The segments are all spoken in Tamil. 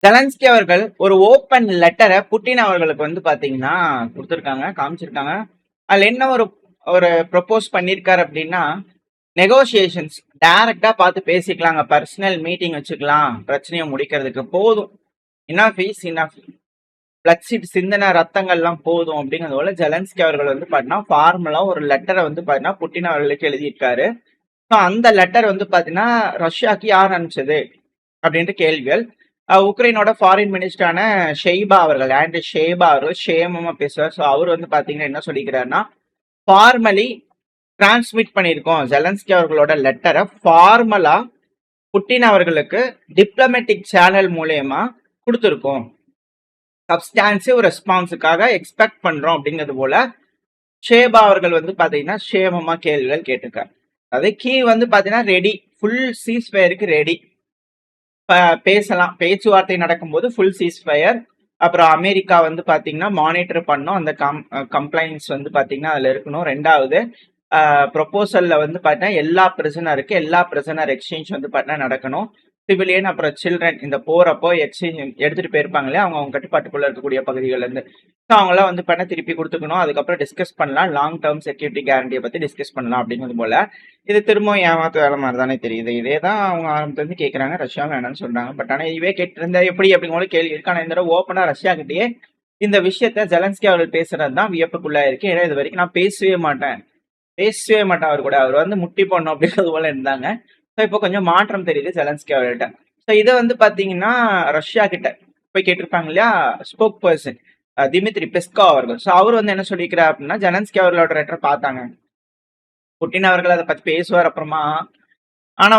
ஜெலன்ஸ்கி அவர்கள் ஒரு ஓப்பன் லெட்டரை புட்டின் அவர்களுக்கு பாத்தீங்கன்னா கொடுத்துருக்காங்க, காமிச்சிருக்காங்க. அதுல என்ன ஒரு ஒரு ப்ரொபோஸ் பண்ணிருக்காரு அப்படின்னா, நெகோசியேஷன்ஸ் டைரக்டா பார்த்து பேசிக்கலாங்க, பர்சனல் மீட்டிங் வச்சுக்கலாம், பிரச்சனையை முடிக்கிறதுக்கு போதும், இனஃப் இஸ் இனஃப், பிளட் சிந்தன ரத்தங்கள்லாம் போதும் அப்படிங்கிறது போல ஜெலன்ஸ்கி அவர்கள் பாத்தீங்கன்னா ஃபார்மலா ஒரு லெட்டரை பாத்தீங்கன்னா புட்டின் அவர்களுக்கு எழுதியிருக்காரு. அந்த லெட்டர் பாத்தீங்கன்னா ரஷ்யாக்கு யார் அனுப்பிச்சது அப்படின்ற கேள்விகள். உக்ரைனோட ஃபாரின் மினிஸ்டரான ஷெய்பா அவர்கள், ஆண்ட்ரி ஷெய்பா அவர்கள் ஷேமமா பேசுவார். ஸோ அவர் பாத்தீங்கன்னா என்ன சொல்லிக்கிறாருன்னா, ஃபார்மலி டிரான்ஸ்மிட் பண்ணியிருக்கோம் ஜெலன்ஸ்கி அவர்களோட லெட்டரை ஃபார்மலா புட்டின் அவர்களுக்கு டிப்ளமேட்டிக் சேனல் மூலயமா கொடுத்துருக்கோம், சப்ஸ்டான்சிவ் ரெஸ்பான்ஸுக்காக எக்ஸ்பெக்ட் பண்றோம் அப்படிங்கிறது போல ஷேபா அவர்கள் பாத்தீங்கன்னா ஷேமமா கேள்விகள் கேட்டிருக்காரு. அதாவது கீ பாத்தீங்கன்னா ரெடி, ஃபுல் சீஸ்ஃபயருக்கு ரெடி, பேசலாம், பேச்சுவார்த்தை நடக்கும்போது ஃபுல் சீஸ்ஃபயர். அப்புறம் அமெரிக்கா பாத்தீங்கன்னா மானிட்டர் பண்ணும், அந்த கம்ப்ளைண்ட்ஸ் பாத்தீங்கன்னா அதுல இருக்கணும். ரெண்டாவது ப்ரொபோசல்ல பாத்தீங்கன்னா எல்லா பிரிசனர் எக்ஸ்சேஞ்ச் பாத்தீங்கன்னா நடக்கணும். சிவிலியன் அப்புறம் சில்ட்ரன் இந்த போறப்போ எக்ஸ்சேஞ்ச் எடுத்துட்டு போயிருப்பாங்களே அவங்க கட்டுப்பாட்டுக்குள்ள இருக்கக்கூடிய பகுதிகள்ல இருந்து அவங்களாம் பண்ண திருப்பி கொடுத்துக்கணும். அதுக்கப்புறம் டிஸ்கஸ் பண்ணலாம், லாங் டேர்ம் செக்யூரிட்டி கேரண்டியை பத்தி டிஸ்கஸ் பண்ணலாம் அப்படிங்கிறது போல. இது திரும்பவும் ஏமாத்து வேலை மாதிரி தானே தெரியுது. இதே தான் அவங்க ஆரம்பத்துல கேட்கறாங்க, ரஷ்யா வேணாம்னு சொல்றாங்க. பட் ஆனா இதுவே கேட்டு இருந்தா எப்படி அப்படிங்கிற கேள்வி இருக்கு. ஆனா இந்த தடவை ஓப்பனா ரஷ்யா கிட்டேயே இந்த விஷயத்த ஜெலன்ஸ்கி அவர்கள் பேசுறது தான் வியப்புக்குள்ளா இருக்கு. ஏன்னா இது வரைக்கும் நான் பேசவே மாட்டேன் அவர் கூட, அவர் முட்டி போடணும் அப்படிங்கிறது போல இருந்தாங்க. ஸோ இப்போ கொஞ்சம் மாற்றம் தெரியுது ஜெலன்ஸ்கி அவர்கிட்ட. ஸோ இதை பாத்தீங்கன்னா ரஷ்யா கிட்ட போய் கேட்டிருப்பாங்க இல்லையா ஸ்போக் பர்சன் திமித்ரி பெஸ்கோ அவர்கள். ஸோ அவர் என்ன சொல்லிக்கிறார் அப்படின்னா, ஜெலன்ஸ்கி அவர்களோட லெட்டர் பார்த்தாங்க, புட்டின் அவர்கள் அதை பத்தி பேசுவார் அப்புறமா. ஆனா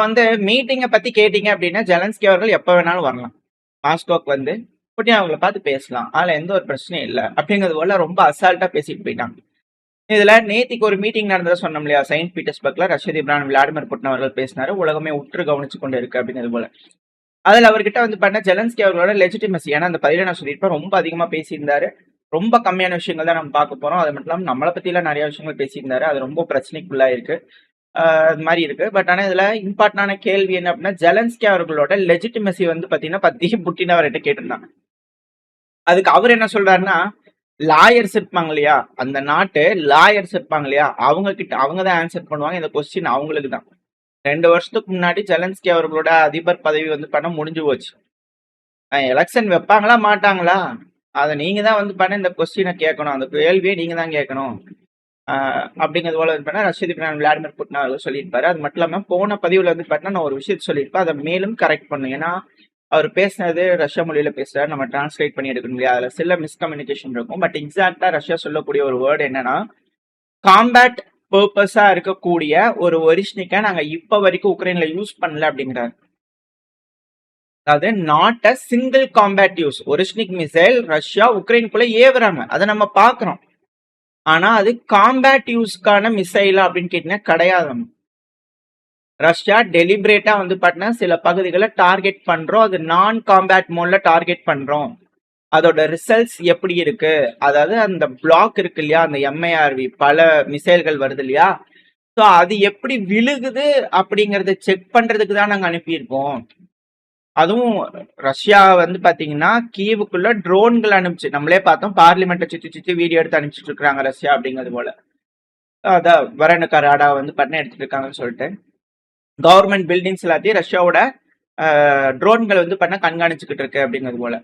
மீட்டிங்கை பத்தி கேட்டீங்க அப்படின்னா ஜெலன்ஸ்கி அவர்கள் எப்ப வேணாலும் வரலாம் மாஸ்கோக்கு, புட்டின் அவர்களை பார்த்து பேசலாம், அதுல எந்த ஒரு பிரச்சனையும் இல்லை அப்படிங்கிறது போல ரொம்ப அசால்ட்டா பேசிட்டு போயிட்டாங்க. இதுல நேத்திக்கு ஒரு மீட்டிங் நடந்ததை சொன்னோம் இல்லையா, செயின்ட் பீட்டர்ஸ்பர்க்ல ரஷ்ய அதிபர் விளாடிமிர் புட்டின் அவர்கள் பேசினாரு, உலகமே உற்று கவனிச்சு கொண்டு இருக்கு அப்படிங்கிறது போல. அதுல அவர்கிட்ட பண்ண ஜெலன்ஸ்கி அவர்களோட லெஜிட்டிமசி, ஏன்னா அந்த பதில நான் சொல்லியிருப்பேன், ரொம்ப அதிகமா பேசியிருந்தாரு. ரொம்ப கம்மியான விஷயங்கள் தான் நம்ம பார்க்க போறோம். அது மட்டும் இல்லாமல் நம்மளை பத்தி எல்லாம் நிறைய விஷயங்கள் பேசியிருந்தாரு, அது ரொம்ப பிரச்சனைக்குள்ளா இருக்கு. அது மாதிரி இருக்கு. பட் ஆனா இதுல இம்பார்ட்டன்டான கேள்வி என்ன அப்படின்னா, ஜெலன்ஸ்கி அவர்களோட லெஜிட்டிமசி பாத்தீங்கன்னா பத்தி புட்டின் அவர்கிட்ட கேட்டிருந்தாங்க. அதுக்கு அவர் என்ன சொல்றாருன்னா, லாயர்ஸ் இருப்பாங்க இல்லையா, அந்த நாட்டு லாயர்ஸ் இருப்பாங்க இல்லையா, அவங்க தான் ஆன்சர் பண்ணுவாங்க, இந்த கொஸ்டின் அவங்களுக்கு தான். 2 வருஷத்துக்கு முன்னாடி ஜெலன்ஸ்கி அவர்களோட அதிபர் பதவி பண்ண முடிஞ்சு போச்சு. எலெக்ஷன் வைப்பாங்களா மாட்டாங்களா, அதை நீங்க தான் பண்ண இந்த கொஸ்டினை கேட்கணும், அந்த கேள்வியை நீங்க தான் கேட்கணும் அப்படிங்கிறது போல பண்ண ரஷ்ய அதிபர் விளாடிமிர் புட்டின் அவர்கள் சொல்லியிருப்பாரு. அது மட்டும் இல்லாம போன பதிவுல பண்ண நான் ஒரு விஷயத்த சொல்லியிருப்பேன், அதை மேலும் கரெக்ட் பண்ணும். ஏன்னா அவர் பேசினது ரஷ்யா மொழியில பேசுறாரு, நம்ம டிரான்ஸ்லேட் பண்ணி எடுக்கணும் இல்லையா, அதுல சில மிஸ்கம்யூனிகேஷன் இருக்கும். பட் எக்ஸாக்டா ரஷ்யா சொல்லக்கூடிய ஒரு வேர்டு என்னன்னா, காம்பேட் பர்பஸா இருக்கக்கூடிய ஒரு ஒரிஷ்னிக்கை நாங்க இப்ப வரைக்கும் உக்ரைன்ல யூஸ் பண்ணல அப்படிங்கிறாரு. அதாவது not a single combat use. Oreshnik missile Russia உக்ரைனுக்குள்ள ஏவுறாங்க, அதை நம்ம பாக்குறோம். ஆனா அது காம்பேட் யூஸ்க்கான மிசைலா அப்படின்னு கேட்டீங்கன்னா கிடையாது. ரஷ்யா டெலிபரேட்டா பாத்தீங்கன்னா சில பகுதிகளை டார்கெட் பண்றோம், அது நான் காம்பேட் மோட்ல டார்கெட் பண்றோம். அதோட ரிசல்ட்ஸ் எப்படி இருக்கு, அதாவது அந்த பிளாக் இருக்கு இல்லையா, அந்த எம்ஐஆர்வி பல மிசைல்கள் வருது இல்லையா, ஸோ அது எப்படி விழுகுது அப்படிங்கறத செக் பண்றதுக்கு தான் நாங்க அனுப்பியிருக்கோம். அதுவும் ரஷ்யா பாத்தீங்கன்னா கீவுக்குள்ள ட்ரோன்கள் அனுப்பிச்சு, நம்மளே பார்த்தோம், பார்லிமெண்ட்டை சுத்தி சுத்தி வீடியோ எடுத்து அனுப்பிச்சிட்டு இருக்காங்க ரஷ்யா அப்படிங்கிறது போல. அதான் வரனுக்கா ராடா பண்ண எடுத்துட்டு இருக்காங்கன்னு சொல்லிட்டு கவர்மெண்ட் பில்டிங்ஸ் எல்லாத்தையும் ரஷ்யாவோட ட்ரோன்கள் பண்ண கண்காணிச்சுக்கிட்டு இருக்கு அப்படிங்கிறது போல.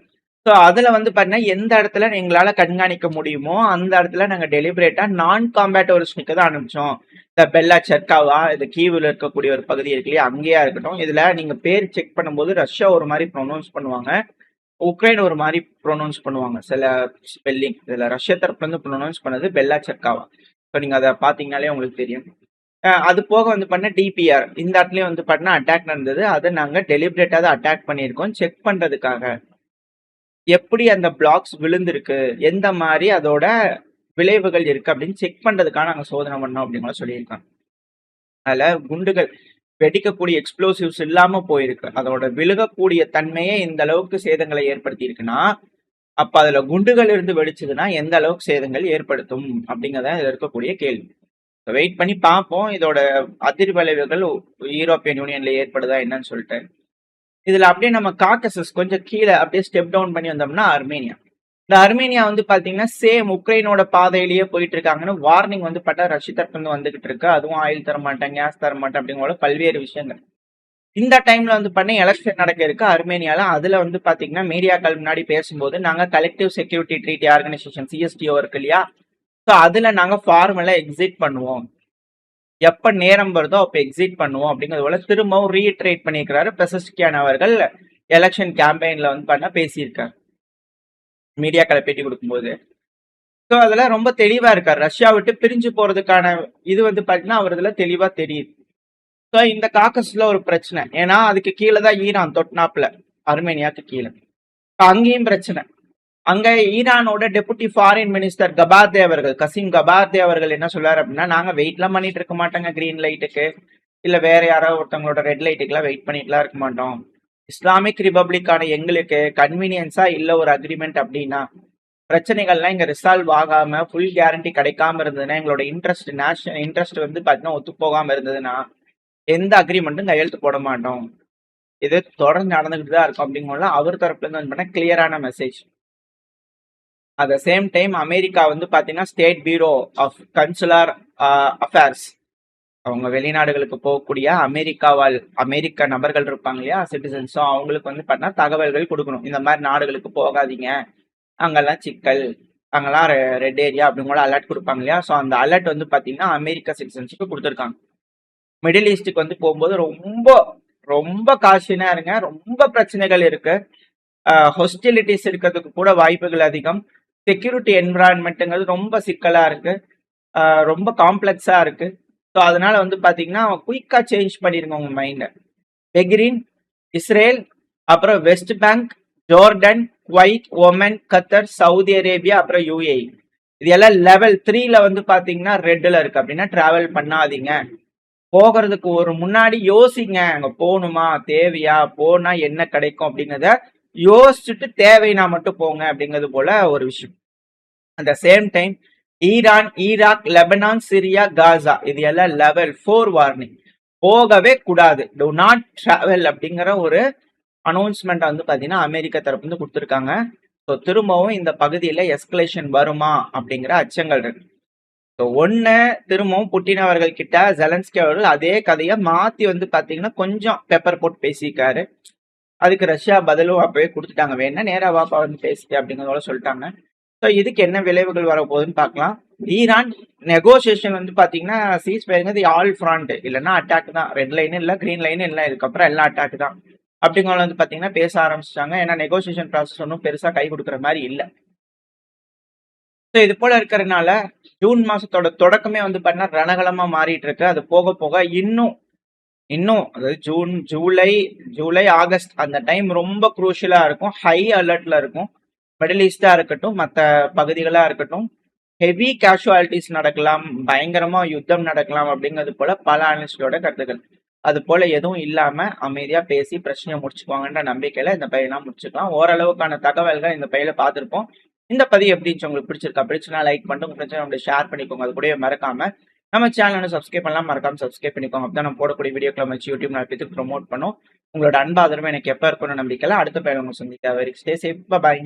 ஸோ அதுல பாத்தீங்கன்னா எந்த இடத்துல எங்களால கண்காணிக்க முடியுமோ அந்த இடத்துல நாங்க டெலிபரேட்டா நான் காம்பேட் ஒரிஷ்னிக்கு தான் அனுப்பிச்சோம். இந்த பெல்லா சர்க்காவா, இந்த கீவில் இருக்கக்கூடிய ஒரு பகுதி இருக்கு இல்லையா, அங்கேயா இருக்கட்டும். இதுல நீங்க பேர் செக் பண்ணும்போது ரஷ்யா ஒரு மாதிரி ப்ரொனவுன்ஸ் பண்ணுவாங்க, உக்ரைன் ஒரு மாதிரி ப்ரொனவுன்ஸ் பண்ணுவாங்க, சில ஸ்பெல்லிங். இதுல ரஷ்யா தரப்புல இருந்து ப்ரொனவுன்ஸ் பண்ணது பெல்லா சர்க்காவா. ஸோ நீங்க அதை பாத்தீங்கன்னாலே உங்களுக்கு தெரியும். அது போக பண்ண டிபிஆர் இந்த இடத்துலயும் பண்ண அட்டாக் நடந்தது, அதை நாங்க டெலிபரேட்டா தான் அட்டாக் பண்ணியிருக்கோம், செக் பண்றதுக்காக எப்படி அந்த பிளாக்ஸ் விழுந்திருக்கு, எந்த மாதிரி அதோட விளைவுகள் இருக்கு அப்படின்னு செக் பண்றதுக்காக நாங்க சோதனை பண்ணோம் அப்படின்னு சொல்லியிருக்காங்க. அதுல குண்டுகள் வெடிக்கக்கூடிய எக்ஸ்ப்ளோசிவ்ஸ் இல்லாம போயிருக்கு, அதோட விழுகக்கூடிய தன்மையே இந்த அளவுக்கு சேதங்களை ஏற்படுத்தி இருக்குன்னா, அப்ப அதுல குண்டுகள் இருந்து வெடிச்சதுன்னா எந்த அளவுக்கு சேதங்கள் ஏற்படுத்தும் அப்படிங்கறத இதுல இருக்கக்கூடிய கேள்வி. வெயிட் பண்ணி பார்ப்போம், இதோட அதிர்வளைவுகள் யூரோப்பியன் யூனியன்ல ஏற்படுதா என்னன்னு சொல்லிட்டு. இதுல அப்படியே நம்ம காக்கசஸ் கொஞ்சம் கீழே அப்படியே ஸ்டெப் டவுன் பண்ணி வந்தோம்னா அர்மேனியா. இந்த அர்மேனியா வந்து பாத்தீங்கன்னா சேம் உக்ரைனோட பாதையிலேயே போயிட்டு இருக்காங்கன்னு வார்னிங் வந்து பட்டா ரஷ்ய தரப்பு வந்து வந்துகிட்டு இருக்கு. அதுவும் ஆயில் தர மாட்டேன், கேஸ் தர மாட்டேன் அப்படிங்கிற பல்வேறு விஷயங்கள். இந்த டைம்ல வந்து பண்ணி எலெக்ஷன் நடக்க இருக்கு அர்மேனியால. அதுல வந்து பாத்தீங்கன்னா மீடியாக்கள் முன்னாடி பேசும்போது நாங்க collective security treaty organisation CSTO இருக்கு இல்லையா, ஸோ அதுல நாங்க ஃபார்மலா எக்ஸிட் பண்ணுவோம், எப்ப நேரம் வருதோ அப்ப எக்ஸிட் பண்ணுவோம் அப்படிங்கிறது போல திரும்பவும் ரீட்ரேட் பண்ணியிருக்கிறாரு பெசஸ்கியான் அவர்கள். எலெக்ஷன் கேம்பெயின்ல வந்து பண்ண பேசியிருக்காரு மீடியாக்களை பேட்டி கொடுக்கும்போது. ஸோ அதுல ரொம்ப தெளிவா இருக்காரு. ரஷ்யா விட்டு பிரிஞ்சு போறதுக்கான இது வந்து பாத்தீங்கன்னா அவர் இதுல தெளிவா தெரியுது. ஸோ இந்த காக்கஸ்ல ஒரு பிரச்சனை, ஏன்னா அதுக்கு கீழே தான் ஈரான் தொட்னாப்ல, அர்மேனியாவுக்கு கீழே. அங்கேயும் பிரச்சனை. அங்க ஈரானோட டெபுட்டி ஃபாரின் மினிஸ்டர் கபார்தே அவர்கள், கசீம் கபார்தே அவர்கள் என்ன சொல்றாரு அப்படின்னா, நாங்க வெயிட்லாம் பண்ணிட்டு இருக்க மாட்டோங்க கிரீன் லைட்டுக்கு, இல்ல வேற யாராவது ஒருத்தவங்களோட ரெட் லைட்டுக்குலாம் வெயிட் பண்ணிட்டுலாம் இருக்க மாட்டோம். இஸ்லாமிக் ரிபப்ளிக்கான எங்களுக்கு கன்வீனியன்ஸா இல்ல ஒரு அக்ரிமெண்ட் அப்படின்னா, பிரச்சனைகள்லாம் இங்க ரிசால்வ் ஆகாம ஃபுல் கேரண்டி கிடைக்காம இருந்ததுன்னா, எங்களோட இன்ட்ரெஸ்ட் நேஷனல் இன்ட்ரெஸ்ட் வந்து பாத்தீங்கன்னா ஒத்து போகாம இருந்ததுன்னா எந்த அக்ரிமெண்ட்டும் கையெழுத்து போட மாட்டோம். இது தொடர்ந்து நடந்துகிட்டு தான் இருக்கும் அப்படிங்கிற அவர் தரப்புல இருந்து வந்து பண்ண கிளியரான message. At the same time America வந்து பாத்தீங்கன்னா state bureau of consular affairs, அவங்க வெளிநாடுகளுக்கு போகக்கூடிய அமெரிக்க நபர்கள் இருப்பாங்க இல்லையா சிட்டிசன்ஸோ, அவங்களுக்கு வந்து பார்த்தா தகவல்கள் கொடுக்கணும். இந்த மாதிரி நாடுகளுக்கு போகாதீங்க, அங்கெல்லாம் சிக்கல், அங்கெல்லாம் ரெட் ஏரியா அப்படிங்கிற அலர்ட் கொடுப்பாங்க இல்லையா. ஸோ அந்த அலர்ட் வந்து பாத்தீங்கன்னா அமெரிக்க சிட்டிசன்ஸுக்கு கொடுத்துருக்காங்க. மிடில் ஈஸ்டுக்கு வந்து போகும்போது ரொம்ப ரொம்ப காஷியனா இருங்க. ரொம்ப பிரச்சனைகள் இருக்கு, ஹொஸ்டிலிட்டிஸ் இருக்கிறதுக்கு கூட வாய்ப்புகள் அதிகம். செக்யூரிட்டி என்விரான்மெண்ட்டுங்கிறது ரொம்ப சிக்கலா இருக்கு, ரொம்ப காம்ப்ளெக்ஸா இருக்கு. ஸோ அதனால வந்து பாத்தீங்கன்னா குயிக்கா சேஞ்ச் பண்ணிருங்க உங்க மைண்டை. பெக்ரின், இஸ்ரேல், அப்புறம் west bank, Jordan, Kuwait, Oman, கத்தர், சவுதி அரேபியா, அப்புறம் யூஏஇ, இது எல்லாம் லெவல் 3ல வந்து பாத்தீங்கன்னா ரெட்ல இருக்கு. அப்படின்னா டிராவல் பண்ணாதீங்க. போகிறதுக்கு ஒரு முன்னாடி யோசிங்க, அங்க போகணுமா, தேவையா, போனா என்ன கிடைக்கும் அப்படிங்கிறத யோசிச்சுட்டு தேவைனா மட்டும் போங்க அப்படிங்கிறது போல ஒரு விஷயம். At the same time Iran, Iraq, Lebanon, Syria, Gaza, இது எல்லாம் லெவல் 4 வார்னிங். போகவே கூடாது, டு நாட் டிராவல் அப்படிங்கிற ஒரு அனௌன்ஸ்மெண்ட் வந்து பாத்தீங்கன்னா அமெரிக்க தரப்பு வந்து கொடுத்துருக்காங்க. ஸோ திரும்பவும் இந்த பகுதியில எஸ்கலேஷன் வருமா அப்படிங்கிற அச்சங்கள் இருக்கு. ஒண்ணு, திரும்பவும் புட்டின் அவர்கள் கிட்ட ஜெலன்ஸ்கி அவர்கள் அதே கதையை மாத்தி வந்து பாத்தீங்கன்னா கொஞ்சம் பெப்பர் போட்டு பேசிக்காரு. அதுக்கு ரஷ்யா பதிலும் அப்பவே கொடுத்துட்டாங்க, வேணா நேரா வாப்பா வந்து பேசிட்டு அப்படிங்கிறதோட சொல்லிட்டாங்க. ஸோ இதுக்கு என்ன விளைவுகள் வர போகுதுன்னு பார்க்கலாம். ஈரான் நெகோசியேஷன் வந்து பாத்தீங்கன்னா சீஸ் ஃபயர்ங்கிறது ஆல் ஃப்ரண்ட், இல்லைன்னா அட்டாக் தான். ரெட் லைன் இல்லை, கிரீன் லைன் இல்லை, இதுக்கப்புறம் எல்லாம் அட்டாக் தான் அப்படிங்கிறத வந்து பாத்தீங்கன்னா பேச ஆரம்பிச்சிட்டாங்க. ஏன்னா நெகோசியேஷன் ப்ராசஸ் ஒன்றும் பெருசா கை கொடுக்குற மாதிரி இல்லை. ஸோ இது போல இருக்கிறதுனால ஜூன் மாசத்தோட தொடக்கமே வந்து பார்த்தீங்கன்னா ரணகலமா மாறிட்டு இருக்கு. அது போக போக இன்னும் அதாவது ஜூலை ஆகஸ்ட் அந்த டைம் ரொம்ப குரூஷியலா இருக்கும், ஹை அலர்ட்ல இருக்கும். மிடில் ஈஸ்டா இருக்கட்டும், மற்ற பகுதிகளா இருக்கட்டும், ஹெவி கேஷுவாலிட்டிஸ் நடக்கலாம், பயங்கரமா யுத்தம் நடக்கலாம் அப்படிங்கிறது போல பல அனலிஸ்டோட கருத்துக்கள். அது போல எதுவும் இல்லாம அமைதியா பேசி பிரச்சனையை முடிச்சுக்குவாங்கன்ற நம்பிக்கையில இந்த பையெல்லாம் முடிச்சுக்கலாம். ஓரளவுக்கான தகவல்கள் இந்த பையில பார்த்துருப்போம். இந்த பதிவு எப்படி இருந்துச்சு, உங்களுக்கு பிடிச்சிருக்கா? பிடிச்சுனா லைக் பண்ணிட்டு உங்க பிரச்சனை நம்மளை ஷேர் பண்ணிக்கோங்க. அது கூடவே மறக்காம நம்ம சேனலை சப்ஸ்கிரைப் பண்ணலாம், மறக்காம சப்ஸ்கிரைப் பண்ணிக்கோங்க. அப்பதான் நம்ம போடக்கூடிய வீடியோக்களை வச்சு யூடியூப் நான் ப்ரொமோட் பண்ணும். உங்களோட அன்பாதரவு எனக்கு எப்ப இருக்கணும் நம்பிக்கையில அடுத்த பையன் உங்க சந்திக்க. Very stay safe, by.